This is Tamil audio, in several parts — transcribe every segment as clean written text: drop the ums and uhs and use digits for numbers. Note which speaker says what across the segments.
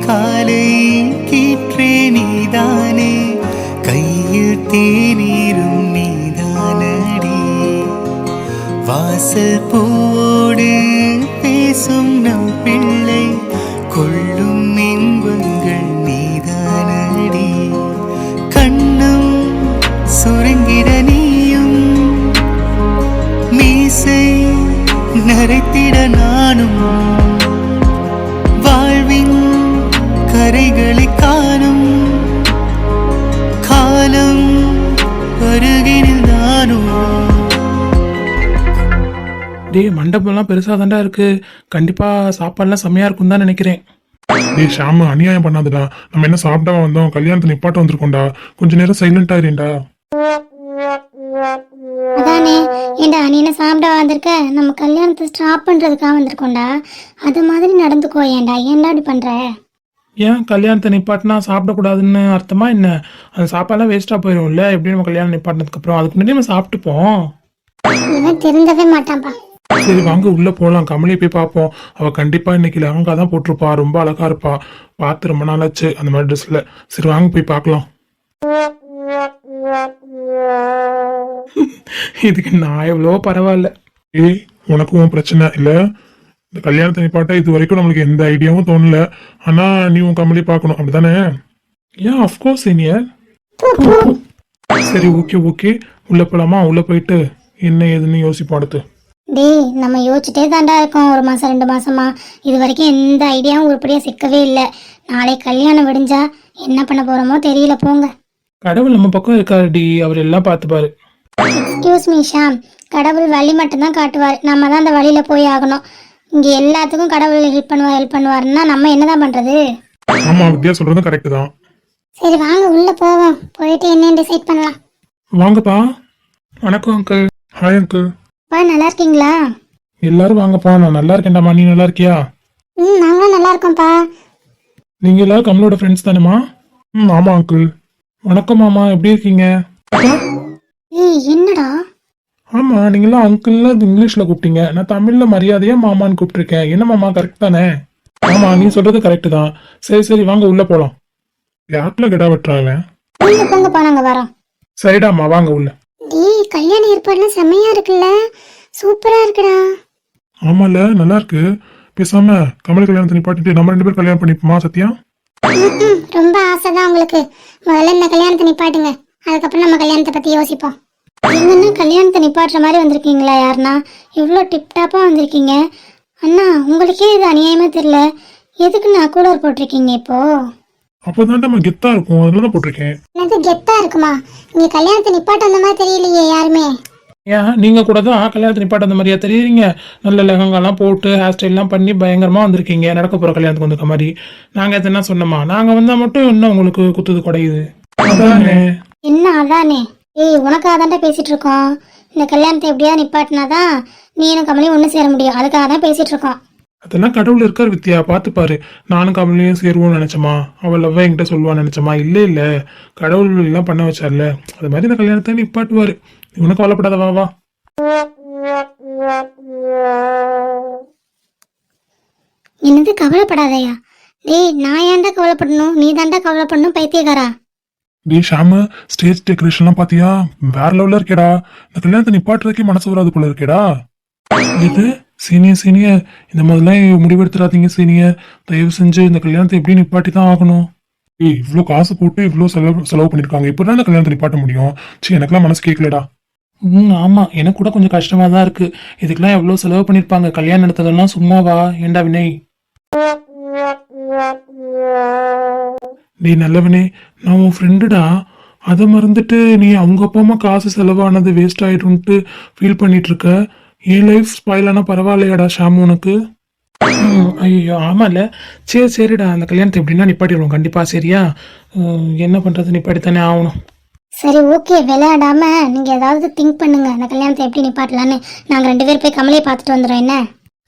Speaker 1: காலை கீற்றே நீதானே, கையில் தேநீரும் நீதானடி. வாசல் பூவோடு பேசும் நம் பிள்ளை, கொள்ளும் இன்பங்கள் நீதானடி. கண்ணும் சுருங்கிட நீயும், மீசை நரைத்திட நானும், வாழ்வின் கரைகளை காணும் காலம் அருகினில் நானும்.
Speaker 2: டேய், மண்டபம்லாம் பெருசா தாண்டா இருக்கு. கண்டிப்பா சாப்பாடுலாம் செம்மையா இருக்கும் தான் நினைக்கிறேன்.
Speaker 3: டேய் ஷாமு, அநியாயம் பண்ணாதடா. நம்ம என்ன சாப்பிட்டா வந்தோம், கல்யாணத்தை நிப்பாட்ட வந்திருக்கோம்டா. கொஞ்ச நேரம் சைலண்ட் ஆயிருண்டா.
Speaker 4: அதானே, ஏண்டா நீ என்ன சாப்பிட வந்திருக்க? நம்ம கல்யாணத்தை ஸ்டாப் பண்றதுக்காக வந்திருக்கோண்டா. அது மாதிரி நடந்துக்கோ. ஏண்டா அப்படி பண்ற?
Speaker 2: ஏன் கல்யாணத்தை நிப்பாட்டினா சாப்பிடக்கூடாதுன்னு அர்த்தமா என்ன? அந்த சாப்பாடுலாம் வேஸ்டா போயிடும்ல. எப்படி நம்ம கல்யாணம் நிப்பாட்டினதுக்கு அப்புறம் அதுக்கு முன்னாடி நம்ம சாப்பிட்டுப்போம்.
Speaker 4: இவன் திருந்தவே மாட்டான்பா.
Speaker 2: சரி வாங்க உள்ள போலாம். கமலியை போய் பார்ப்போம். அவ கண்டிப்பா இன்னைக்கு லெஹங்கா தான் போட்டிருப்பா. ரொம்ப அழகா இருப்பா. பார்த்து ரொம்ப நாளாச்சு அந்த மாதிரி ட்ரெஸ்ல. சரி வாங்க போய் பார்க்கலாம். இதுக்கு நான் எவ்வளவோ பரவாயில்ல.
Speaker 3: ஏய், உனக்கும் பிரச்சனை இல்ல. இந்த கல்யாணத்தை நிப்பாட்ட இது வரைக்கும் நம்மளுக்கு எந்த ஐடியாவும் தோணல. ஆனா நீ உன் கம்பெனி பார்க்கணும், அப்படித்தானே?
Speaker 2: ஏன் அஃப்கோர்ஸ் சீனியர். சரி ஓகே ஓகே, உள்ள போலாமா? உள்ள போயிட்டு என்ன ஏதுன்னு யோசிப்போம் அடுத்து.
Speaker 4: டேய், நம்ம யோசிச்சுட்டே தாண்டா இருக்கோம் 1 மாசம் 2 மாசமா. இது வரைக்கும் எந்த ஐடியாவும் உருப்படியா சிக்கவே இல்லை. நாளை கல்யாணம் விடிஞ்சா என்ன பண்ண போறோமோ தெரியல. போங்க.
Speaker 2: கடவுள் நம்ம பக்கம் இருக்காருடி. அவர் எல்லாம் பார்த்துப்பாரு.
Speaker 4: எக்ஸ்கியூஸ் மீ ஷாம், கடவுள் வழி மட்டும்தான் காட்டுவார். நம்ம தான் அந்த வழியில போய் ஆகணும். இங்க எல்லாத்துக்கும் கடவுள் ஹெல்ப் பண்ணுவாருன்னா நம்ம என்னதான் பண்றது?
Speaker 3: ஆமா, வித்யா சொல்றதும் கரெக்ட் தான்.
Speaker 4: சரி வாங்க உள்ள போவோம். போயிட்டு என்னன்னு டிசைட் பண்ணலாம்.
Speaker 2: வாங்கப்பா. வணக்கம் அங்கிள்.
Speaker 3: Hi uncle.
Speaker 4: பா, நல்லா இருக்கீங்களா?
Speaker 2: எல்லாரும் வாங்கப்பா. நான் நல்லா இருக்கேன்டாமா. நீ நல்லா இருக்கியா?
Speaker 4: நாங்களும் நல்லா இருக்கோம்ப்பா.
Speaker 2: நீங்க எல்லாரும் கமலோட ஃப்ரெண்ட்ஸ் தானேமா?
Speaker 3: ஆமா அங்கிள்.
Speaker 2: வணக்கம் மாமா, எப்படி இருக்கீங்க?
Speaker 4: ஏய், என்னடா?
Speaker 2: ஆமா, நீங்களாம் அங்கிள்ல இங்கிலீஷ்ல கூப்பிட்டீங்க. நான் தமிழ்ல மரியாதையா மாமான்னு கூப்பிட்டுருக்கேன். என்ன மாமா, கரெக்ட் தானே? ஆமா, நீ சொல்றது கரெக்ட் தான். சரி சரி வாங்க உள்ள போலாம்.
Speaker 3: யாருல கிடா வெட்டுறாங்க?
Speaker 4: நீங்க போங்கப்பா, நாங்க வரோம்.
Speaker 2: சரிடாமா வாங்க உள்ள.
Speaker 4: டேய், கல்யாண ஏற்பாடுலாம் செம்மையா இருக்குல்ல? சூப்பரா இருக்குடா.
Speaker 3: ஆமால, நல்லா இருக்கு. பேசாம கமல் கல்யாணத்தை நிப்பாட்டிட்டு நம்ம 2 பேரும் கல்யாணம் பண்ணிப்போமா சத்யா?
Speaker 4: ரொம்ப ஆசைதான் உங்களுக்கு. முதல்ல இந்த கல்யாணத்தை நிப்பாட்டுங்க, அதுக்கப்புறம் நம்ம கல்யாணத்தை பத்தி யோசிப்போம். என்னன்னா கல்யாணத்தை நிப்பாட்டுற மாதிரி வந்திருக்கீங்களா? யாருன்னா இவ்வளோ டிப்டாப்பா வந்திருக்கீங்க. அண்ணா, உங்களுக்கே இது அநியாயமா தெரியல. எதுக்கு நான் கூட போட்டிருக்கீங்க இப்போ?
Speaker 3: அப்பதான் நம்ம கெத்தா இருக்கும், அதனாலதான் போட்டிருக்கேன்.
Speaker 4: என்னது கெத்தா இருக்குமா? நீங்க கல்யாணத்தை நிப்பாட்ட அந்த மாதிரி தெரியலையே யாருமே.
Speaker 2: ஏன் நீங்க கூட தான் கல்யாணத்தை நிப்பாட்ட அந்த மாதிரியா தெரியுறீங்க? நல்ல லெஹங்காலாம் போட்டு ஹேர் ஸ்டைல்லாம் பண்ணி பயங்கரமா வந்திருக்கீங்க. நடக்க போற கல்யாணத்துக்கு வந்திருக்க மாதிரி. நாங்க எதுனா சொன்னோமா? நாங்க வந்தா மட்டும் இன்னும் உங்களுக்கு குத்துது குடையுது. அதானே.
Speaker 4: என்ன அதானே? ஏய், உனக்காக தான்டா பேசிட்டு இருக்கோம். இந்த கல்யாணத்தை எப்படியா நிப்பாட்டினாதான் நீனும் கமலையும் ஒண்ணு சேர முடியும். அதுக்காக தான் பேசிட்டு இருக்கோம்.
Speaker 2: அதெல்லாம் கடவுள் இருக்கார் வித்யா, பார்த்துப்பாரு. நானும் கமலையும் சேருவோம்னு நினைச்சோமா? அவள் லவ்வா என்கிட்ட சொல்லுவான்னு நினைச்சோமா? இல்ல இல்ல, கடவுள் எல்லாம் பண்ண வச்சார்ல, அது மாதிரி இந்த கல்யாணத்தை நிப்பாட்டுவாரு. இவனும் கவலைப்படாத, வா வா.
Speaker 4: என்னது கவலைப்படாதயா? டேய், நான் ஏன்டா கவலைப்படணும்? நீ தாண்டா கவலைப்படணும், பைத்தியக்காரா.
Speaker 3: டே ஷாமு, ஸ்டேஜ் டெக்கரேஷன்லாம் பாத்தியா? வேற லெவல்ல இருக்கேடா. இந்த கல்யாணத்தை நிப்பாட்டுறதுக்கே மனசு வராது போல இருக்கேடா.
Speaker 2: இது சீனியர் இந்த மாதிரிலாம் முடிவெடுத்துறாதீங்க சீனியர். தயவு செஞ்சு இந்த கல்யாணத்தை எப்படி நிப்பாட்டி தான் ஆகணும்.
Speaker 3: ஏய், இவ்வளோ காசு போட்டு இவ்வளோ செலவு பண்ணிருக்காங்க. இப்பதான் இந்த கல்யாணத்தை நிப்பாட்ட முடியும்? எனக்கெல்லாம் மனசு கேட்கலடா.
Speaker 2: ஆமா, எனக்கு கூட கொஞ்சம் கஷ்டமா தான் இருக்கு. இதுக்கெல்லாம் எவ்வளவு செலவு பண்ணிருப்பாங்க. கல்யாணம் நடத்ததெல்லாம் சும்மாவா? ஏண்டா வினய்? டேய் நல்லவனே, நான் உன் ஃப்ரெண்டுடா. அதை மறந்துட்டு நீ அவங்க அப்பா அம்மா காசு செலவானது வேஸ்ட் ஆயிடும்ட்டு ஃபீல் பண்ணிட்டு இருக்க. என் லைஃப் ஸ்பாயில் ஆனா பரவாயில்லையாடா ஷாமு உனக்கு? ஐயோ ஆமால. சரி சரிடா, அந்த கல்யாணத்தை எப்படின்னா நிப்பாட்டிடுவோம் கண்டிப்பா. சரியா? என்ன பண்றது, நிப்பாட்டித்தானே ஆகணும்.
Speaker 4: சரி ஓகே, விளையாடாம நீங்க ஏதாவது திங்க் பண்ணுங்க. அந்த கல்யாணத்தை எப்படி நிப்பாட்டலான்னு. நாங்க 2 பேர் போய் கமலையை பார்த்துட்டு வந்துடுறோம். என்ன?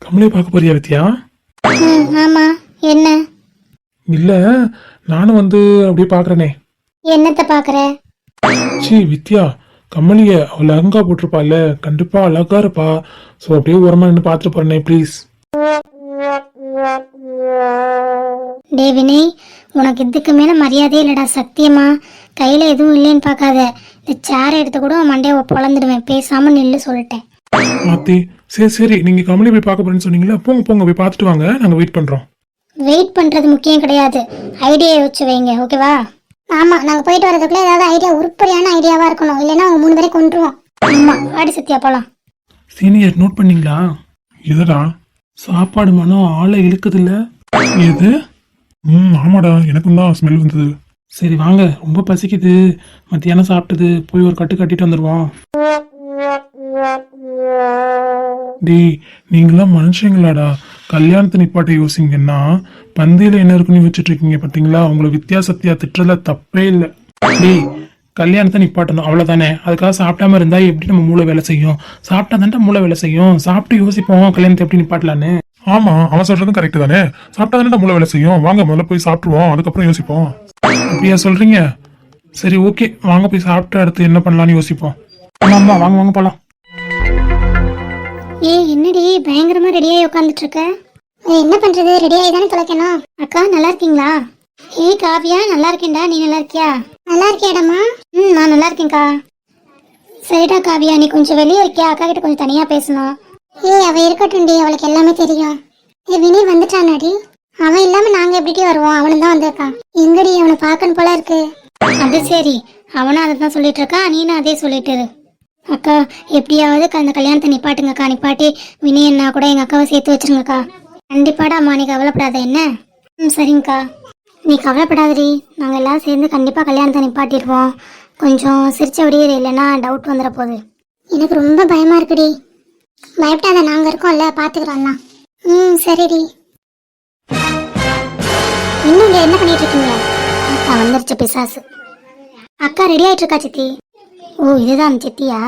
Speaker 2: கமலையை பார்க்க போறியா வித்யா?
Speaker 4: ஆமா. என்ன?
Speaker 2: இல்ல, நானும் வந்து அப்படியே பாக்குறேனே.
Speaker 4: என்னத்த பாக்குற?
Speaker 2: சி வித்யா, கமலிய அவள் லெஹங்கா போட்டிருப்பாள்ல, கண்டிப்பா அழகா இருப்பா. ஸோ அப்படியே ஓரமா நின்று பார்த்துட்டு போறேனே ப்ளீஸ்.
Speaker 4: டே வினய், உனக்கு இதுக்கு மேல மரியாதையே இல்லடா, சத்தியமா. கையில எதுவும் இல்லைன்னு பார்க்காத, இந்த சேரை எடுத்து கூட உன் மண்டையை பொழந்துடுவேன். பேசாம நில்லு சொல்லிட்டேன்.
Speaker 3: ஆத்தி சரி சரி, நீங்க கமலி போய் பார்க்க போறேன்னு சொன்னீங்களா, போங்க போங்க போய் பார்த்துட்டு வாங்க, நாங்க வெயிட் பண்றோம்.
Speaker 4: வெயிட் பண்றது முக்கியம் கிடையாது, ஐடியா யோசிச்சு வைங்க, ஓகேவா? ஆமா, நாங்க போயிட்டு வரதுக்குள்ள ஏதாவது ஐடியா, உருப்படியான ஐடியாவா இருக்கணும், இல்லைன்னா அவங்க 3 பேரை கொண்டுருவோம். ஆமா, வாடி சத்யா போலாம்.
Speaker 2: சீனியர் நோட் பண்ணீங்களா?
Speaker 3: எதுடா?
Speaker 2: சாப்பாடு மனம் ஆளை இழுக்குதுல்ல.
Speaker 3: எது? ஆமாடா, எனக்கும் தான் ஸ்மெல் வந்தது.
Speaker 2: சரி வாங்க, ரொம்ப பசிக்குது. மத்தியானம் சாப்பிட்டது, போய் ஒரு கட்டு கட்டிட்டு வந்துடுவோம்.
Speaker 3: டேய், நீங்களாம் மனுஷங்களாடா. கல்யாணத்தை நிப்பாட்ட யோசிங்கன்னா பந்தியில என்ன இருக்குன்னு வச்சுட்டு இருக்கீங்க பாத்தீங்களா? உங்களை வித்தியாசத்தியா திட்டுறதுல தப்பே இல்லை.
Speaker 2: டேய், கல்யாணத்தை நிப்பாட்டணும் அவ்வளவுதானே. அதுக்காக சாப்பிடாம இருந்தா எப்படி நம்ம மூளை வேலை செய்யும்? சாப்பிட்டா தான்டா மூளை வேலை செய்யும். சாப்பிட்டு யோசிப்போம் கல்யாணத்தை எப்படி நிப்பாட்டலான்னு.
Speaker 3: ஆமா, அவன் சொல்றதும் கரெக்ட் தானே. சாப்பிட்டா தானே மூளை வேலை செய்யும். வாங்க முதல்ல போய் சாப்பிட்டுருவோம், அதுக்கப்புறம் யோசிப்போம்.
Speaker 2: அப்படியா சொல்றீங்க? சரி ஓகே, வாங்க போய் சாப்பிட்டு அடுத்து என்ன பண்ணலாம்னு யோசிப்போம். ஆமா வாங்க வாங்க போலாம்.
Speaker 4: என்னடி பயங்கரமா ரெடியாகி உட்காந்துட்டு இருக்க? என்ன பண்றது, ரெடியாகி தானே தொலைக்கணும். அக்கா நல்லா இருக்கீங்களா? காவியா நல்லா இருக்கேன்டா, நீ நல்லா இருக்கியா? நல்லா இருக்கியாடம்மா? நான் நல்லா இருக்கேன்க்கா. சரிடா காவியா, நீ கொஞ்சம் வெளியே இருக்கியா? அக்கா கிட்ட கொஞ்சம் தனியா பேசணும். அவ இருக்கட்டும்டி, அவளுக்கு எல்லாமே தெரியும். வினய் வந்துட்டானாடி? அவன் இல்லாம நாங்க எப்படி வருவோம்? அவனும் தான் வந்திருக்கான். எங்கடி அவனை பார்க்கணும் போல இருக்கு. அது சரி, அவனும் அதை தான் சொல்லிட்டு இருக்கா, நீனும் அதே சொல்லிட்டு இரு. அக்கா எப்படியாவது அந்த கல்யாணத்தை நிப்பாட்டுங்கக்கா. நிப்பாட்டி வினய் என்ன கூட எங்க அக்காவை சேர்த்து வச்சிருங்கக்கா. கண்டிப்பாடா அம்மா, நீ கவலைப்படாத என்ன? சரிங்கக்கா. நீ கவலைப்படாதடி, நாங்கள் எல்லாம் சேர்ந்து கண்டிப்பாக கல்யாணத்தை நிப்பாட்டிடுவோம். கொஞ்சம் சிரிச்ச விடியே, இல்லைன்னா டவுட் வந்துட போகுது. எனக்கு ரொம்ப பயமா இருக்குடி. பயப்படாத, நாங்கள் இருக்கோம்ல, பார்த்துக்கிறோம்லாம். சரிடி. இன்னும் இங்கே என்ன பண்ணிட்டு இருக்கீங்க? அக்கா வந்துருச்சு பிசாசு. அக்கா ரெடி ஆயிட்டு இருக்கா சித்தி? ஓ இதுதான் சித்தியா?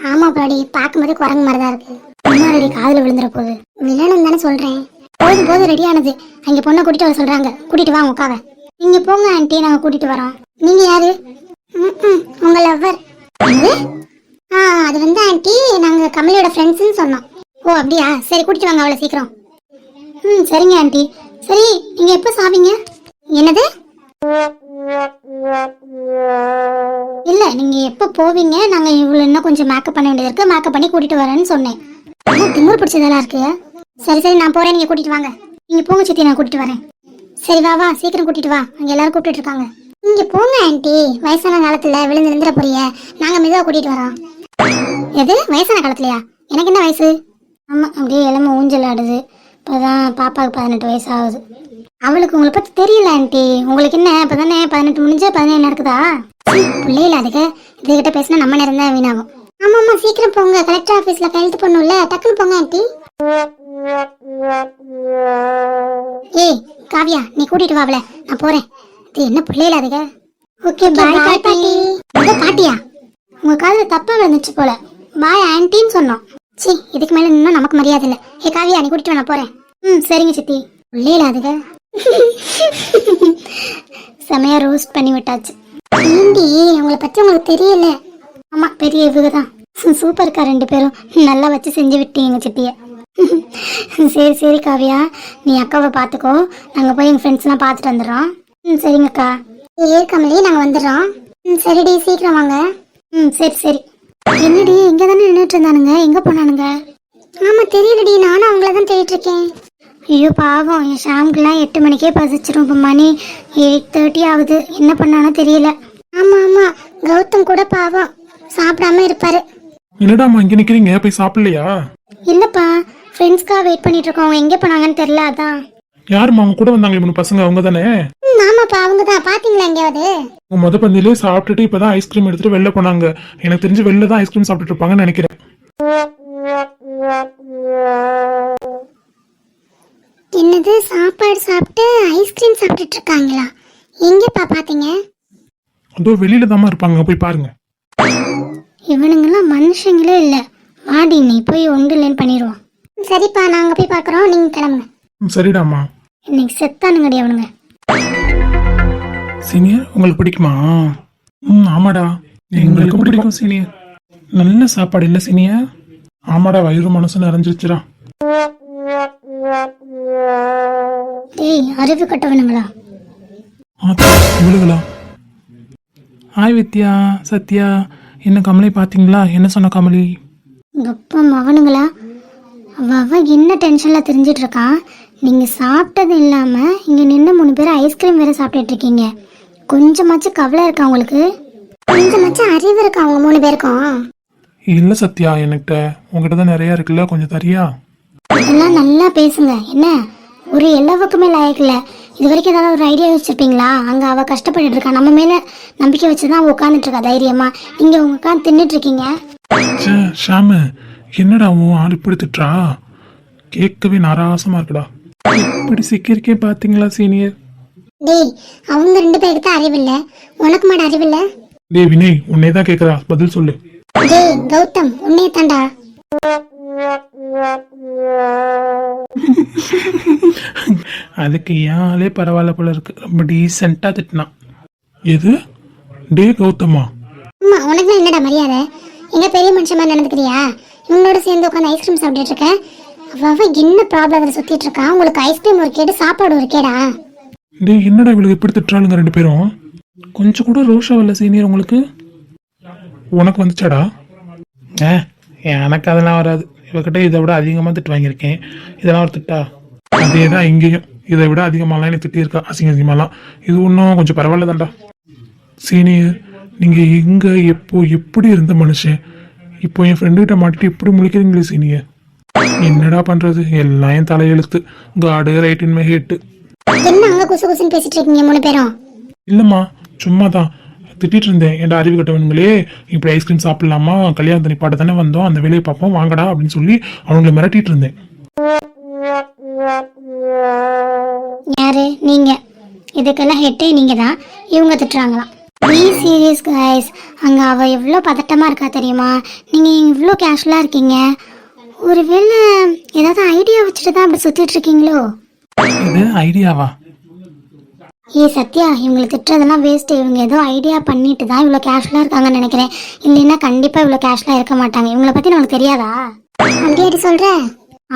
Speaker 4: ஆமா பாடி, பார்க்கும்போது குரங்கு மாதிரி தான் இருக்கு. முன்னாடி காதில் விழுந்துற போகுது. விழணும் தானே சொல்றேன். போதும் ரெடி ஆனது. அங்கே பொண்ணை கூட்டிட்டு வர சொல்றாங்க, கூட்டிட்டு வாங்க உட்காவ. நீங்க போங்க ஆண்டி, நாங்க கூட்டிட்டு வரோம். நீங்க யாரு? உங்க லவ்வர். அது வந்து ஆண்டி, நாங்க கமலியோட ஃப்ரெண்ட்ஸ்னு சொன்னோம். ஓ அப்படியா, சரி கூட்டிட்டு வாங்க அவளை சீக்கிரம். சரிங்க ஆண்டி. சரி நீங்க எப்போ சாவீங்க? என்னது? இல்ல நீங்க எப்போ போவீங்க? நாங்க இவ்வளவு இன்னும் கொஞ்சம் மேக்கப் பண்ண வேண்டியது இருக்கு, மேக்கப் பண்ணி கூட்டிட்டு வரேன்னு சொன்னேன். திமுரு பிடிச்சதெல்லாம் இருக்கு. சரி நான் போறேன், நீங்க கூட்டிட்டு வாங்க. நீங்க போங்க சித்தி, நான் கூட்டிட்டு வரேன். சரி வா சீக்கிரம் கூட்டிட்டு வா, அங்க எல்லாரும் கூப்பிட்டு இருக்காங்க. நீங்க போங்க ஆண்டி, வயசான காலத்துல விழுந்து நிந்திர போறிய, நாங்க மெதுவா கூட்டிட்டு வரோம். எது வயசான காலத்துலயா? எனக்கு என்ன வயசு? ஆமா, அப்படியே இளம ஊஞ்சல் ஆடுது. இப்பதான் பாப்பாவுக்கு 18 வயசு ஆகுது. அவளுக்கு உங்களை பத்தி தெரியல ஆண்டி. உங்களுக்கு என்ன இப்பதானே 18 முடிஞ்சா 17 நடக்குதா? பிள்ளைல அதுக்கு இதுகிட்ட பேசினா நம்ம நேரம் தான் வீணாகும். ஆமாம்மா சீக்கிரம் போங்க, கலெக்டர் ஆபீஸ்ல கையெழுத்து பண்ணும்ல, டக்குன்னு போங்க ஆண்டி. காவியா நீ கூட்டிட்டு வாவல, நான் போறேன். இது என்ன பிள்ளைல அதுக? ஓகே பாய் பாட்டி. பாட்டியா? உங்க காதுல தப்பா விழுந்துச்சு போல. பாய் ஆன்டின்னு சொன்னோம். சி, இதுக்கு மேல இன்னும் நமக்கு மரியாதை இல்ல. காவியா நீ கூட்டிட்டு வா, நான் போறேன். சரிங்க சித்தி. பிள்ளைல அதுக செமையா ரோஸ்ட் பண்ணி விட்டாச்சு. ஏண்டி உங்களை பத்தி உங்களுக்கு தெரியல? ஆமா பெரிய இவங்கதான். சூப்பர்க்கா, 2 பேரும் நல்லா வச்சு செஞ்சு விட்டீங்க சித்திய. சரி காவியா, நீ அக்காவை பார்த்துக்கோ, நாங்கள் போய் எங்கள் ஃப்ரெண்ட்ஸ்லாம் பார்த்துட்டு வந்துடுறோம். சரிங்கக்கா. கமலி நாங்கள் வந்துடுறோம். சரிடி சீக்கிரம் வாங்க. சரி. என்னடி இங்கே தானே நின்றுட்டு இருந்தானுங்க, எங்கே போனானுங்க? ஆமாம் தெரியலடி, நானும் அவங்கள தான் தேடிட்டு இருக்கேன். ஐயோ பாவம், என் ஷாமுக்குலாம் 8 மணிக்கே பசிச்சிரும். இப்போ மணி 8:30 ஆகுது, என்ன பண்ணானோ தெரியல. ஆமாம் கௌதம் கூட பாவம் சாப்பிடாம இருப்பாரு.
Speaker 3: என்னடாமா இங்க நிக்கிறீங்க, போய் சாப்பிடலையா?
Speaker 4: இல்லப்பா, ஃப்ரெண்ட்ஸ்க்காக வெயிட் பண்ணிட்டு இருக்கோம். அவங்க எங்கே போனாங்கன்னு தெரியல, அதான்.
Speaker 3: யாருமா அவங்க கூட வந்தாங்களே 3 பசங்க, அவங்க தானே?
Speaker 4: ஆமாப்பா அவங்க தான். பாத்தீங்களா எங்கேயாவது?
Speaker 3: முத பந்தியிலே சாப்பிட்டுட்டு இப்பதான் ஐஸ்கிரீம் எடுத்துட்டு வெளில போனாங்க. எனக்கு தெரிஞ்சு வெளில தான் ஐஸ்கிரீம் சாப்பிட்டுட்டு இருப்பாங்கன்னு நினைக்கிறேன்.
Speaker 4: என்னது, சாப்பாடு சாப்பிட்டு ஐஸ்கிரீம் சாப்பிட்டுட்டு இருக்காங்களா? எங்கப்பா பாத்தீங்க?
Speaker 3: அதோ வெளியில தாமா இருப்பாங்க, போய் பாருங்க.
Speaker 4: இவனுங்கெல்லாம் மனுஷங்களே இல்ல. வாடி நீ போய் ஒன்றுலன்னு பண்ணிடுவோம். சரிப்பா, நாங்க போய் பாக்குறோம், நீங்க கிளம்புங்க.
Speaker 3: சரிடாமா.
Speaker 4: இன்னைக்கு செத்தானுங்கடி அவனுங்க.
Speaker 2: சீனியர் உங்களுக்கு பிடிக்குமா?
Speaker 3: ஆமாடா,
Speaker 2: எங்களுக்கு பிடிக்கும் சீனியர். நல்ல சாப்பாடு இல்ல சீனியர்?
Speaker 3: ஆமாடா, வயிறு மனசு நிறைஞ்சிருச்சுடா.
Speaker 4: அறிவு கட்டவனுங்களா?
Speaker 3: ஆத்தா இவளுகளா? ஹாய் வித்யா, சத்யா, என்ன கமலி பார்த்தீங்களா? என்ன சொன்ன கமலி?
Speaker 4: உங்க அப்பா மவனுங்களா? அவ என்ன டென்ஷன்ல தெரிஞ்சிட்டு இருக்கான். நீங்க சாப்பிட்டது இல்லாம இங்க நின்று 3 பேர் ஐஸ்கிரீம் வேற சாப்பிட்டுட்டு இருக்கீங்க. கொஞ்சமாச்சும் கவலை இருக்கா உங்களுக்கு? கொஞ்சமாச்சும் அறிவு இருக்கா அவங்க 3 பேருக்கும்?
Speaker 3: இல்லை சத்யா, என்கிட்ட உங்ககிட்ட தான் நிறையா இருக்குல்ல, கொஞ்சம் தரியா?
Speaker 4: இதெல்லாம் நல்லா பேசுங்க. என்ன ஒரு எல்லாவுக்குமே லாயக்கில்ல. இது வரைக்கும் ஏதாவது ஒரு ஐடியா வச்சிருப்பீங்களா? அங்க அவ கஷ்டப்பட்டுட்டு இருக்கா, நம்ம மேல நம்பிக்கை வச்சுதான் அவ உட்காந்துட்டு இருக்கா தைரியமா. நீங்க உங்க உட்காந்து தின்னுட்டு இருக்கீங்க.
Speaker 3: ஷாமு, என்னடா உன் ஆள் இப்படி திட்டுறா? கேட்கவே நாராசமா இருக்குடா. இப்படி சிக்கிருக்கே பாத்தீங்களா சீனியர்?
Speaker 4: டேய், அவங்க 2 பேருக்கு தான் அறிவில்ல, உனக்கு மாட அறிவில்ல.
Speaker 3: டேய் வினய், உன்னே தான் கேட்குறா, பதில் சொல்லு.
Speaker 4: டேய் கௌதம், உன்னைய தாண்டா.
Speaker 3: அதுக்கு ஏன் ஆளே பரவாயில்ல போல இருக்கு, ரொம்ப டீசெண்டா திட்டினான். எது? டே கௌதமா?
Speaker 4: அம்மா, உனக்கு என்னடா மரியாதை? எங்க பெரிய மனுஷன் மாதிரி நடந்துக்கிறியா? இவங்களோட சேர்ந்து உட்காந்து ஐஸ்கிரீம் சாப்பிட்டுட்டு இருக்கேன். அவ என்ன ப்ராப்ளம் சுத்திட்டு இருக்கா? உங்களுக்கு ஐஸ்கிரீம் ஒரு கேடு, சாப்பாடு ஒரு கேடா?
Speaker 3: டே என்னடா இவளுக்கு இப்படி திட்டுறாளுங்க 2 பேரும்? கொஞ்சம் கூட ரோஷா வரல சீனியர் உங்களுக்கு? உனக்கு வந்துச்சாடா? எனக்கு அதெல்லாம் வராது. இவகிட்ட இதை விட அதிகமாக திட்டு வாங்கியிருக்கேன். இதெல்லாம் ஒரு திட்டா? அதே தான் இங்கேயும், இதை விட அதிகமாகலாம் எனக்கு திட்டியிருக்கா, அசிங்கமாக. இது ஒன்றும் கொஞ்சம் பரவாயில்ல தான்டா. சீனியர், நீங்கள் எங்கே எப்போ எப்படி இருந்த மனுஷன், இப்போ என் ஃப்ரெண்டுகிட்ட மாட்டிட்டு இப்படி முழிக்கிறீங்களே சீனியர். என்னடா பண்ணுறது, எல்லாம் என் தலையெழுத்து. காடு ரைட் இன் மை ஹெட்.
Speaker 4: என்ன அங்க குசு குசுன்னு பேசிட்டு இருக்கீங்க 3 பேரும்?
Speaker 3: இல்லைம்மா, சும்மா தான் திட்டிட்டு இருந்தேன். என்டா அறிவு கட்டவனுங்களே, இப்படி ஐஸ்கிரீம் சாப்பிடலாமா, கல்யாணத்தை நிப்பாட்ட தானே வந்தோம், அந்த வேலையை பார்ப்போம் வாங்கடா அப்படின்னு சொல்லி அவங்கள மிரட்டிட்டு இருந்தேன்.
Speaker 4: யாரு நீங்க? இதுக்கெல்லாம் ஹெட்டே நீங்க தான். இவங்க திட்டுறாங்களாம். B serious guys. அங்க அவ எவ்வளோ பதட்டமா இருக்கா தெரியுமா? நீங்க இவ்வளோ கேஷுவலா இருக்கீங்க. ஒருவேளை ஏதாவது ஐடியா வச்சுட்டு தான் அப்படி சுத்திட்டு இருக்கீங்களோ?
Speaker 3: இது ஐடியாவா?
Speaker 4: சத்யா, இவங்களை திட்டுறதெல்லாம் வேஸ்ட். இவங்க ஏதோ ஐடியா பண்ணிட்டு தான் இவ்வளோ கேஷுவலாக இருக்காங்கன்னு நினைக்கிறேன். இல்லைன்னா கண்டிப்பாக இவ்வளோ கேஷுவலாக இருக்க மாட்டாங்க. இவங்களை பற்றி நமக்கு தெரியாதா? அப்படியே சொல்கிற?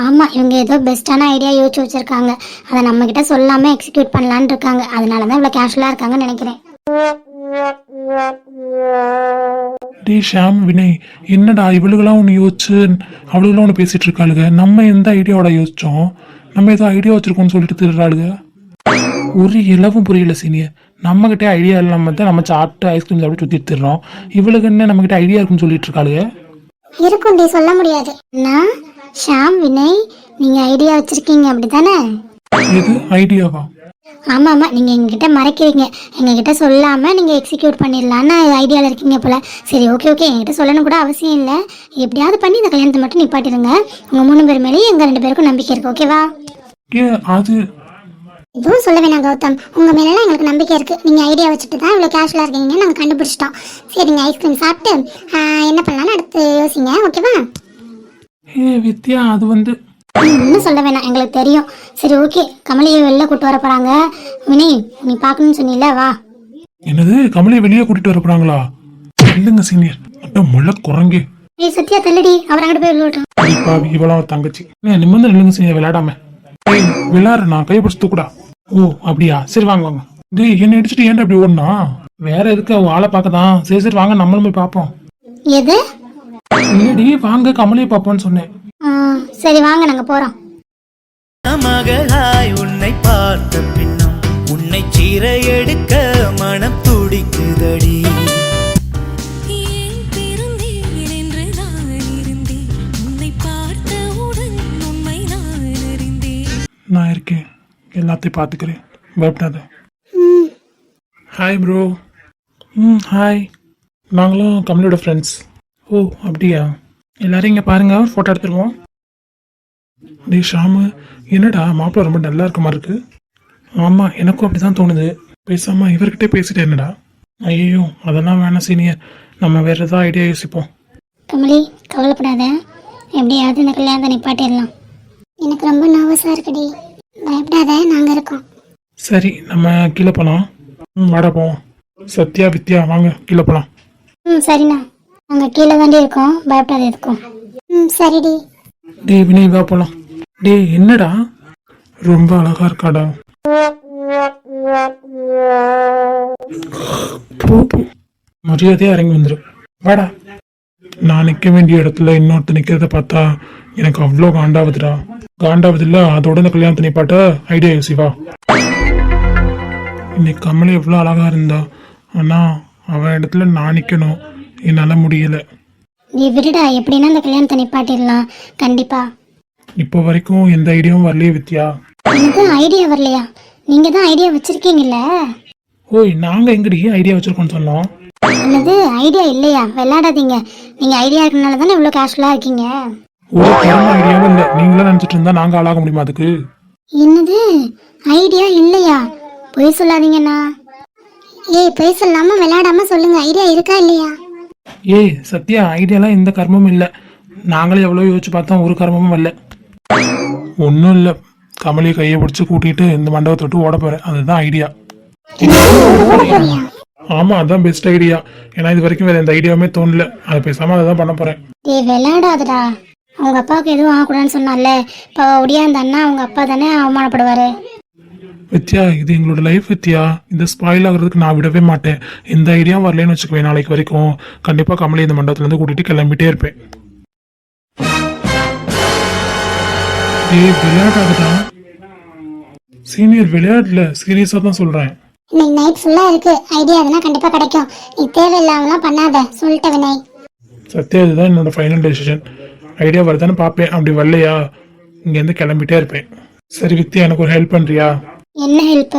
Speaker 4: ஆமாம், இவங்க ஏதோ பெஸ்ட்டான ஐடியா யோசிச்சு வச்சுருக்காங்க. அதை நம்மக்கிட்ட சொல்லாமல் எக்ஸிக்யூட் பண்ணலான்னு இருக்காங்க. அதனால தான் இவ்வளோ கேஷுவலாக இருக்காங்கன்னு நினைக்கிறேன்.
Speaker 3: டே ஷாம், வினய், என்னடா இவளுகெல்லாம் ஒன்று யோசிச்சு அவளுகெல்லாம் ஒன்று பேசிட்டு இருக்காளுங்க. நம்ம எந்த ஐடியாவோட யோசிச்சோம்? நம்ம ஏதோ ஐடியா வச்சிருக்கோம்னு சொல்லிட்டு திருறாளுங்க. ஒரு இலவும் புரியல சீனியர். நம்மகிட்ட ஐடியா இல்லாம தான் நம்ம சாப்பிட்டு ஐஸ்கிரீம் சாப்பிட்டு சுத்திட்டு திடுறோம். இவளுக்கு என்ன நம்மகிட்ட ஐடியா இருக்குன்னு சொல்லிட்டு இருக்காளுங்க.
Speaker 4: இருக்கும், சொல்ல முடியாது. நான் ஷாம், வினய், நீங்க ஐடியா வச்சிருக்கீங்க அப்படித்தானே?
Speaker 3: எது ஐடியாவா?
Speaker 4: ஆமா ஆமா, நீங்க எங்ககிட்ட மறைக்கிறீங்க. எங்ககிட்ட சொல்லாம நீங்க எக்ஸிக்யூட் பண்ணிடலான்னு ஐடியால இருக்கீங்க போல. சரி, ஓகே ஓகே, என்கிட்ட சொல்லணும் கூட அவசியம் இல்லை. எப்படியாவது பண்ணி இந்த கல்யாணத்தை மட்டும் நிப்பாட்டிடுங்க. உங்க 3 பேர் மேலேயும் எங்க 2 பேருக்கும் நம்பிக்கை இருக்கு. ஓகேவா?
Speaker 3: அது
Speaker 4: இதுவும் சொல்ல வேணாம் கௌதம், உங்க மேலாம் எங்களுக்கு நம்பிக்கை இருக்கு. நீங்க ஐடியா வச்சுட்டு தான் இவ்வளவு கேஷுவலா இருக்கீங்கன்னு நாங்க கண்டுபிடிச்சிட்டோம். சரி, நீங்க ஐஸ்கிரீம் சாப்பிட்டு என்ன பண்ணலாம்னு அடுத்து யோசிங்க. ஓகேவா?
Speaker 3: வித்யா, அது வந்து
Speaker 4: இன்னும் சொல்ல வேணாம், எங்களுக்கு தெரியும். சரி, ஓகே, கமலியை வெளில கூட்டு வர போறாங்க. வினய், நீ பாக்கணும்னு சொன்னீல, வா.
Speaker 3: என்னது, கமலியை வெளியே கூட்டிட்டு வர போறாங்களா? இல்லைங்க சீனியர், முள்ள குரங்கு.
Speaker 4: ஏய் சத்யா, தள்ளுடி, அவர் அங்கிட்டு போய் விளையாட்டும்.
Speaker 3: இவளாம் தங்கச்சி. நிமிர்ந்து நில்லுங்க சீனியர், விளையாடாம. விளையாடுற, நான் கையை பிடிச்சி தூக்குடா. ஓ அப்படியா, சரி வாங்க வாங்க. டேய், என்ன இடிச்சிட்டு ஏன்டா அப்படி ஓடனா? வேற எதுக்கு, அவ ஆளை பார்க்கதான். சரி சரி வாங்க, நம்மளும் போய் பார்ப்போம்.
Speaker 4: எது?
Speaker 3: இல்லடி, வாங்க கமலியை பார்ப்போம்னு சொன்னேன்.
Speaker 4: சரி வாங்க, நாங்க போறோம்.
Speaker 1: மகளாய் உன்னை பார்த்த பின்னும் உன்னை சீர எடுக்க மனம் துடிக்குதடி.
Speaker 3: நான் இருக்கேன், எல்லாத்தையும் பார்த்துக்கிறேன், பயப்படாத. Hi bro. ஹாய். நாங்களும் கமலியோட ஃப்ரெண்ட்ஸ். ஓ அப்படியா? எல்லாரும் இங்கே பாருங்க, ஒரு ஃபோட்டோ எடுத்துருவோம். டே ஷாமு, என்னடா மாப்பிள்ளை ரொம்ப நல்லா இருக்க மாதிரி இருக்கு? ஆமாம், எனக்கும் அப்படி தான் தோணுது. பேசாமல் இவர்கிட்டே பேசிட்டே என்னடா? ஐயோ, அதெல்லாம் வேணாம் சீனியர், நம்ம வேறு ஏதாவது ஐடியா யோசிப்போம்.
Speaker 4: கமலி, கவலைப்படாத, எப்படியாவது இந்த கல்யாணத்தை நிப்பாட்டிடலாம். எனக்கு ரொம்ப நர்வஸாக இருக்குடி. பயப்படாத, நாங்கள் இருக்கோம்.
Speaker 3: சரி, நம்ம கீழே போகலாம். வாடா போவோம். சத்யா, வித்யா, வாங்க கீழே போகலாம்.
Speaker 4: சரிண்ணா, நாங்கள் கீழே தாண்டி இருக்கோம், பயப்படாத இருக்கும். சரிடி.
Speaker 3: டே வினய், வா போகலாம். டே என்னடா, ரொம்ப அழகா இருக்காடா. போ போ. மரியாதையா இறங்கி வந்துரு. வாடா. நான் நிக்க வேண்டிய இடத்துல இன்னொருத்த நிக்கிறத பார்த்தா எனக்கு அவ்வளோ காண்டாவதுடா. காண்டாவது இல்ல, அதோட இந்த கல்யாணத்தை நிப்பாட்ட ஐடியா யோசிவா. இன்னைக்கு கமலி எவ்வளோ அழகா இருந்தா, ஆனா அவன் இடத்துல நான் நிக்கணும், என்னால முடியல.
Speaker 4: நீ விடுடா, எப்படின்னா அந்த கல்யாணத்தை நிப்பாட்டிடலாம் கண்டிப்பா.
Speaker 3: இப்போ வரைக்கும் எந்த ஐடியாவும் வரலையே வித்யா.
Speaker 4: எனக்கு ஐடியா வரலையா? நீங்க தான் ஐடியா வச்சிருக்கீங்கல்ல.
Speaker 3: ஓய், நாங்க எங்கடி ஐடியா வச்சிருக்கோம்னு சொன்னோம்?
Speaker 4: என்னது ஐடியா இல்லையா? விளையாடாதீங்க. நீங்க ஐடியா இருக்கனால தானே இவ்வளவு கேஷுவலா இருக்கீங்க.
Speaker 3: ஒரு ஐடியாவும் இல்லை. நீங்களா நினைச்சிட்டு இருந்தா நாங்க ஆளாக முடியுமா அதுக்கு?
Speaker 4: என்னது ஐடியா இல்லையா? பொய் சொல்லாதீங்கண்ணா. ஏய், பொய் சொல்லாம விளையாடாம சொல்லுங்க, ஐடியா இருக்கா இல்லையா?
Speaker 3: ஏய் சத்யா, ஐடியாலாம் எந்த கர்மமும் இல்லை. நாங்களே எவ்வளோ யோசிச்சு பார்த்தோம், ஒரு கர்மமும் வரல. ஒன்றும் இல்லை, கமலியை கையை பிடிச்சி கூட்டிட்டு இந்த மண்டபத்தை விட்டு ஓட போறேன், அதுதான் ஐடியா. ஆமா, அதான் பெஸ்ட் ஐடியா. ஏன்னா இது வரைக்கும் வேற எந்த ஐடியாவுமே தோணல. அது பேசாம அதை தான் பண்ண போறேன்.
Speaker 4: ஏய், விளையாடாதடா. அவங்க அப்பாவுக்கு எதுவும் ஆகக்கூடாதுன்னு சொன்னால, இப்போ ஒடியா அந்த அண்ணா அவங்க அப்பா தானே அவமானப்படுவாரு.
Speaker 3: வித்யா, இது எங்களோட லைஃப் வித்யா. இந்த ஸ்பாயில் ஆகுறதுக்கு நான் விடவே மாட்டேன். எந்த ஐடியாவும் வரலன்னு வச்சுக்குவேன். நாளைக்கு வரைக்கும் கண்டிப்பா கமலி இந்த மண்டபத்துல இருந்து கூட்டிட்டு கிளம்பிட்டே இருப்பேன். ஏய், விளையாடாதடா. சீனியர், விளையாடல, சீரியஸா தான் சொல்றேன்.
Speaker 4: இன்னைக்கு நைட் ஃபுல்லா இருக்கு. ஐடியா எதுனா கண்டிப்பா கிடைக்கும். நீ தேவையில்லாமலாம் பண்ணாத, சொல்லிட்ட வினய்.
Speaker 3: சத்யா, இதுதான் என்னோட ஃபைனல் டெசிஷன். ஐடியா வருதான்னு பார்ப்பேன். அப்படி வரலையா இங்கேருந்து கிளம்பிட்டே இருப்பேன். சரி வித்யா, எனக்கு ஒரு ஹெல்ப் பண்றியா?
Speaker 4: என்ன ஹெல்ப்?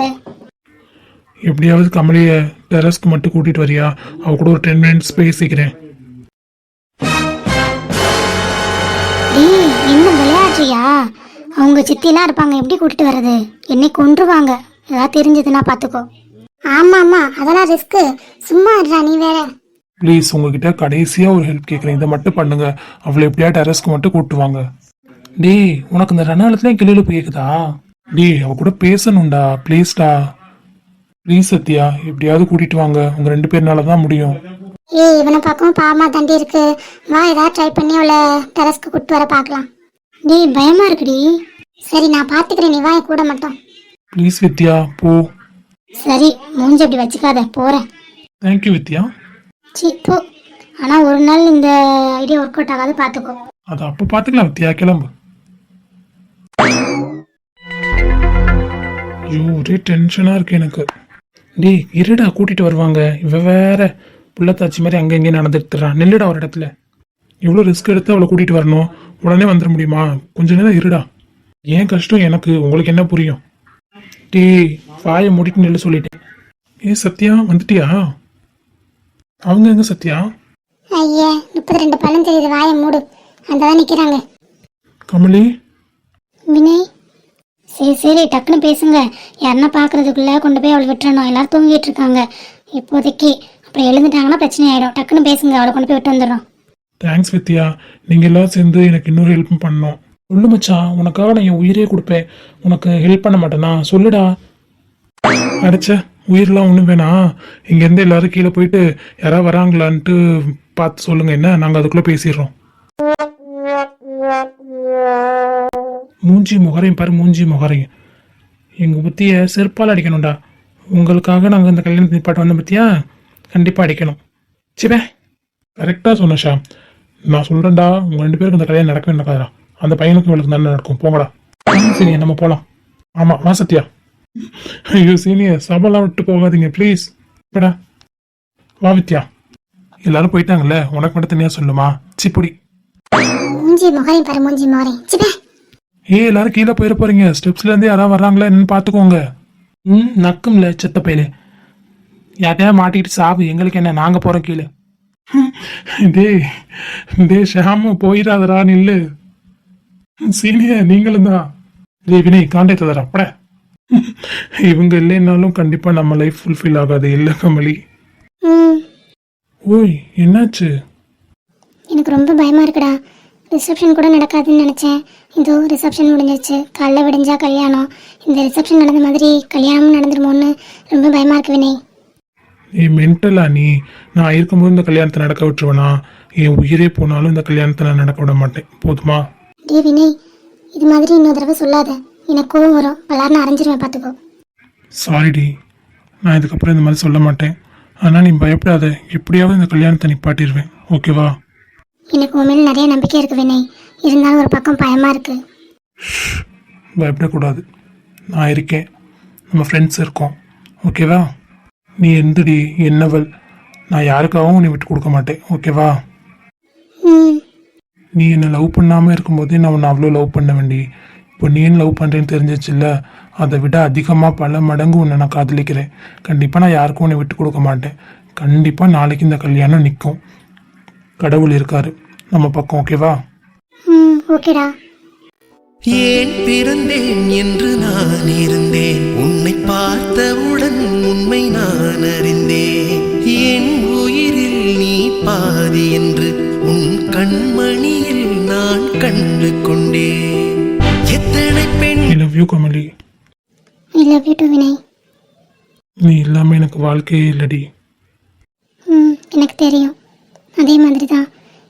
Speaker 3: எப்படியாவது கமலியை டெரஸ்க்கு மட்டும் கூட்டிட்டு வரியா? அவ கூட ஒரு 10 மினிட்ஸ் பேசிக்கிறேன்.
Speaker 4: டேய், என்ன விளையாடுறியா? அவங்க சித்திலாம் இருப்பாங்க, எப்படி கூட்டிட்டு வர்றது? என்னை கொன்றுவாங்க. ஏதாவது தெரிஞ்சதுன்னா பாத்துக்கோ. ஆமா ஆமா, அதெல்லாம் ரிஸ்க். சும்மா இருடா நீ வேற.
Speaker 3: ப்ளீஸ், உங்ககிட்ட கடைசியா ஒரு ஹெல்ப் கேட்குறேன். இதை மட்டும் பண்ணுங்க. அவளை எப்படியா டெரஸ்க்கு மட்டும் கூப்பிட்டு வாங்க. டேய், உனக்கு இந்த ரணாலத்துலேயும் கிளியில கேக்குதா? டேய், அவ கூட பேசணும்டா, ப்ளீஸ்டா. ப்ளீஸ் சத்யா, எப்படியாவது கூட்டிட்டு வாங்க. உங்க 2 பேர்னால தான் முடியும்.
Speaker 4: ஏய், இவனை பார்க்கவும் பாவமா தாண்டி இருக்கு. வா, ஏதாவது ட்ரை பண்ணி அவளை டெரஸ்க்கு கூட்டு வர பார்க்கலாம். டேய், பயமா இருக்குடி. சரி, நான் பாத்துக்கிறேன், நீ வா என் கூட மட்டும்.
Speaker 3: ப்ளீஸ் வித்யா, போ.
Speaker 4: சரி, மூஞ்சி அப்படி வச்சுக்காத, போறேன்.
Speaker 3: தேங்க்யூ வித்யா.
Speaker 4: சி போ. ஆனா ஒரு நாள் இந்த ஐடியா ஒர்க் அவுட் ஆகாது, பாத்துக்கோ.
Speaker 3: அது அப்போ பார்த்துக்கலாம் வித்யா, கிளம்பு. ஐயோ, ஒரே டென்ஷனா இருக்கு எனக்கு. டேய் இருடா, கூட்டிட்டு வருவாங்க. இவ வேற புள்ளத்தாச்சி மாதிரி அங்கே இங்கே நடந்துட்டுறான். நில்லுடா ஒரு இடத்துல. எவ்வளோ ரிஸ்க் எடுத்து அவளை கூட்டிட்டு வரணும். உடனே வந்துட முடியுமா? கொஞ்ச நேரம் இருடா. ஏன் கஷ்டம் எனக்கு, உங்களுக்கு என்ன புரியும்? டேய், வாயை மூடிட்டு நில்லு சொல்லிட்டேன். ஏ சத்யா, வந்துட்டியா? அவங்க எங்க சத்யா?
Speaker 4: ஐயா, 32 பழம் தெரியுது, வாயை மூடு. அங்கதான் நிக்கிறாங்க.
Speaker 3: கமலி,
Speaker 4: வினய், சரி சரி, டக்குன்னு பேசுங்க. யாருன்னா பாக்குறதுக்குள்ள கொண்டு போய் அவளை விட்டுறணும். எல்லாரும் தூங்கிட்டு இருக்காங்க இப்போதைக்கு. அப்புறம் எழுந்துட்டாங்கன்னா பிரச்சனை ஆயிடும். டக்குன்னு பேசுங்க, அவளை கொண்டு போய் விட்டு வந்துடுறோம்.
Speaker 3: தேங்க்ஸ் வித்யா. நீங்க எல்லாரும் சேர்ந்து எனக்கு இன்னொரு ஹெல்ப் பண்ணோம். சொல்லு மச்சான், உனக்காக நான் என் உயிரே கொடுப்பேன். உனக்கு ஹெல்ப் பண்ண மாட்டேனா? சொல்லுடா. அடைச்ச உயிரெலாம் ஒன்றும் வேணாம். இங்கேருந்து எல்லாரும் கீழே போயிட்டு யாராவது வராங்களான்ட்டு பார்த்து சொல்லுங்க. என்ன, நாங்கள் அதுக்குள்ளே பேசிடுறோம். மூஞ்சி முகரையும் பாரு, மூஞ்சி முகரையும். எங்கள் புத்தியை செருப்பால் அடிக்கணும்டா. உங்களுக்காக நாங்கள் இந்த கல்யாணத்தை நிப்பாட்ட வந்தோம் பத்தியா, கண்டிப்பாக அடிக்கணும். சிவே, கரெக்டாக சொன்ன ஷா. நான் சொல்கிறேன்டா, உங்கள் 2 பேருக்கு இந்த கல்யாணம் நடக்கவே நடக்காதா. அந்த பையனுக்கும் இவளுக்கு தானே நடக்கும். போங்கடா. சரி, நம்ம போகலாம். ஆமாம், வா சத்யா. ஐயோ சீனியர், சபெல்லாம் விட்டு போகாதீங்க ப்ளீஸ். இப்படா வா வித்யா. எல்லாரும் போயிட்டாங்கல்ல, உனக்கு மட்டும் தனியாக சொல்லுமா? சிப்புடி.
Speaker 4: மூஞ்சி முகரையும் பாரு, மூஞ்சி முகரையும். சிவே,
Speaker 3: எல்லாரும் கீழே போயிட போறீங்க. ஸ்டெப்ஸ்ல இருந்து யாராவது வர்றாங்களா என்னன்னு பாத்துக்கோங்க. நக்கும்ல செத்த பையில. யார்ட்டையா மாட்டிக்கிட்டு சாவு, எங்களுக்கு என்ன, நாங்க போறோம் கீழே. டே ஷாமு, போயிடாதரா, நில்லு. சீனியர், நீங்களும் தான். வினய், காண்டாக்ட் தரா அப்பட. இவங்க இல்லைன்னாலும் கண்டிப்பா நம்ம லைஃப் ஃபுல்ஃபில் ஆகாது இல்ல கமலி? ஓய், என்னாச்சு?
Speaker 4: எனக்கு ரொம்ப பயமா இருக்குடா. ரிசப்ஷன் கூட நடக்காதுன்னு நினைச்சேன். இதோ ரிசப்ஷன் முடிஞ்சிருச்சு. காலைல விடிஞ்சா கல்யாணம். இந்த ரிசப்ஷன் நடந்த மாதிரி கல்யாணமும் நடந்துருமோன்னு ரொம்ப பயமா இருக்கு வினய்.
Speaker 3: மென்டலா நீ? நான் இருக்கும்போது இந்த கல்யாணத்தை நடக்க விட்டுருவேனா? என் உயிரே போனாலும் இந்த கல்யாணத்தை நான் நடக்க விட மாட்டேன். போதுமா?
Speaker 4: டே வினய், இது மாதிரி இன்னொரு தடவை சொல்லாத. எனக்கு கோவம் வரும். பலார்னு அரைஞ்சிருவேன், பார்த்துக்கோ.
Speaker 2: சாரிடி, நான் இதுக்கப்புறம் இந்த மாதிரி சொல்ல மாட்டேன். ஆனால் நீ பயப்படாத, எப்படியாவது இந்த கல்யாணத்தை நிப்பாட்டிடுவேன், ஓகேவா?
Speaker 4: எனக்கு உன் மேல நிறைய நம்பிக்கை இருக்கு வினய். இருந்தாலும் ஒரு பக்கம் பயமா இருக்கு.
Speaker 2: பயப்படக்கூடாது, நான் இருக்கேன், நம்ம ஃப்ரெண்ட்ஸ் இருக்கோம், ஓகேவா? நீ எந்தடி என்னவள், நான் யாருக்காகவும் நீ விட்டு கொடுக்க மாட்டேன், ஓகேவா?
Speaker 4: ம்
Speaker 2: நீ என்னை லவ் பண்ணாமல் இருக்கும்போதே நான் உன்னை அவ்வளோ லவ் பண்ண வேண்டி. இப்போ நீ என்ன லவ் பண்ணுறேன்னு தெரிஞ்சிச்சுல்ல, அதை விட அதிகமாக பல மடங்கு உன்னை நான் காதலிக்கிறேன். கண்டிப்பாக நான் யாருக்கும் உன்னை விட்டு கொடுக்க மாட்டேன். கண்டிப்பாக நாளைக்கு இந்த கல்யாணம் நிற்கும். கடவுள் இருக்காரு நம்ம பக்கம், ஓகேவா?
Speaker 4: ஓகேடா.
Speaker 1: ஏன் பிறந்தேன் என்று நான் இருந்தேன், உன்னை பார்த்தவுடன் உண்மை நான் அறிந்தேன். என் உயிரில் நீ பாதி என்று உன் கண்மணியில் நான் கண்டு கொண்டேன். எத்தனை பெண்
Speaker 2: I love you Kamali.
Speaker 4: I love you to Vinay.
Speaker 2: நீ இல்லாமல் எனக்கு வாழ்க்கையே இல்லடி.
Speaker 4: எனக்கு தெரியும். அதே மாதிரி தான்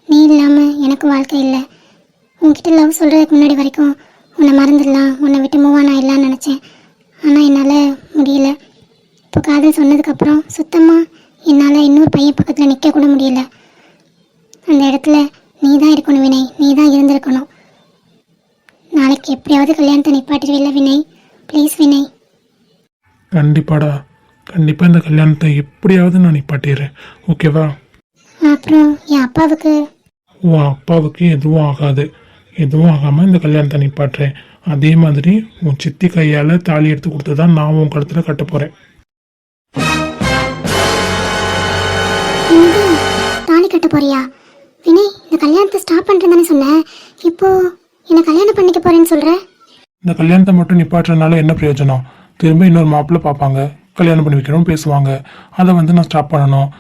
Speaker 4: நீ இல்லாமல் எனக்கு வாழ்க்கை இல்லை. உன்கிட்ட லவ் சொல்கிறதுக்கு முன்னாடி வரைக்கும் உன்னை மறந்துடலாம், உன்னை விட்டு மூவ் ஆன் ஆகிடலான்னு நினச்சேன். ஆனால் என்னால் முடியல. இப்போ காதல் சொன்னதுக்கப்புறம் சுத்தமாக என்னால் இன்னொரு பையன் பக்கத்தில் நிற்க கூட முடியல. அந்த இடத்துல நீ தான் இருக்கணும் வினய், நீ தான் இருந்திருக்கணும். நாளைக்கு எப்படியாவது கல்யாணத்தை நிப்பாட்டிடுவில்ல வினய்? ப்ளீஸ் வினய்.
Speaker 2: கண்டிப்பாடா, கண்டிப்பாக இந்த கல்யாணத்தை எப்படியாவது நான் நிப்பாட்டிடுறேன், ஓகேவா?
Speaker 4: அப்புறம் என் அப்பாவுக்கு
Speaker 2: உன் அப்பாவுக்கு எதுவும் ஆகாது. எதுவும் ஆகாமல் இந்த கல்யாணத்தை நிப்பாட்டுறேன். அதே மாதிரி உன் சித்தி கையால் தாலி எடுத்து கொடுத்து தான் நான் உன் கழுத்தில் கட்ட போகிறேன்.
Speaker 4: என்னது? தாலி கட்ட போறியா வினய்? இந்த கல்யாணத்தை ஸ்டாப் பண்ணுறேன்னு சொன்னேன். இப்போ என்னை கல்யாணம் பண்ணிக்க போறேன்னு சொல்ற?
Speaker 2: இந்த கல்யாணத்தை மட்டும் நிப்பாட்டுறதுனால என்ன பிரயோஜனம்? திரும்ப இன்னொரு மாப்பிள்ளை பார்ப்பாங்க, கல்யாணம் பண்ணி வைக்கணும்னு பேசுவாங்க. அதை நான் ஸ்டாப் பண்ணணும்.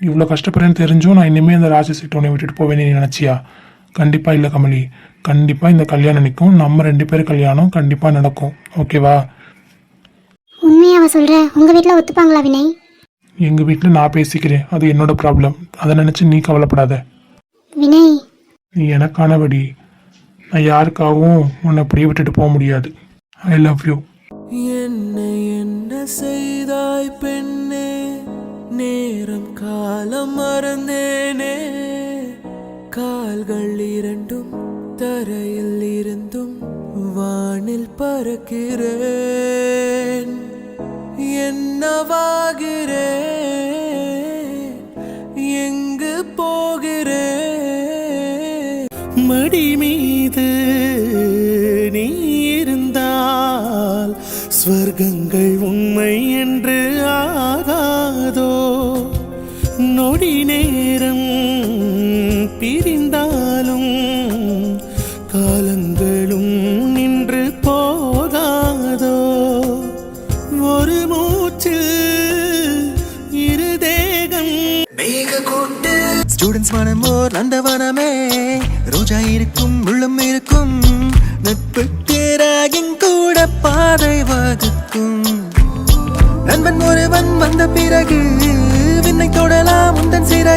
Speaker 2: இவ்வளோ கஷ்டப்படுறேன்னு தெரிஞ்சும் நான் இனிமேல் இந்த ராஜசீட்டை உன்னை விட்டுட்டு போவேன்னு நீ நினச்சியா? கண்டிப்பாக இல்லை கமலி, கண்டிப்பாக இந்த கல்யாணம் நிற்கும். நம்ம 2 பேரும் கல்யாணம் கண்டிப்பாக நடக்கும், ஓகேவா?
Speaker 4: உண்மையாவா சொல்ற? உங்க வீட்டில் ஒத்துப்பாங்களா வினய்?
Speaker 2: எங்கள் வீட்டில் நான் பேசிக்கிறேன், அது என்னோட ப்ராப்ளம். அதை நினச்சி நீ கவலைப்படாத.
Speaker 4: வினய்
Speaker 2: நீ எனக்கானபடி, நான் யாருக்காகவும் உன்னை அப்படியே விட்டுட்டு போக முடியாது. I love you.
Speaker 1: என்ன செய்தாய் பெண்ணே, நேரம் காலம் மறந்தேனே. கால்கள் இரண்டும் தரையில் இருந்தும் வானில் பறக்கிறேன். என்னவாகிறேன், எங்கு போகிறேன்? மடி மீது நீ இருந்தால் ஸ்வர்க்கங்கள் உண்மை என்று ஆகாதோ? நொடி நேரம் பிரிந்தாலும் காலங்களும் நின்று போகாதோ? ஒரு மூச்சில் இரு தேகம் மேக கூட்டு. ஸ்டூடெண்ட்ஸ் மனம் ஓர் நந்தவனமே, ரோஜா இருக்கும் உள்ளம் இருக்கும், நட்புக்கு ராகிங் கூட பாதை வகுக்கும். நண்பன் ஒருவன் வந்த பிறகு விண்ணை தொடலாம் உந்தன் சிற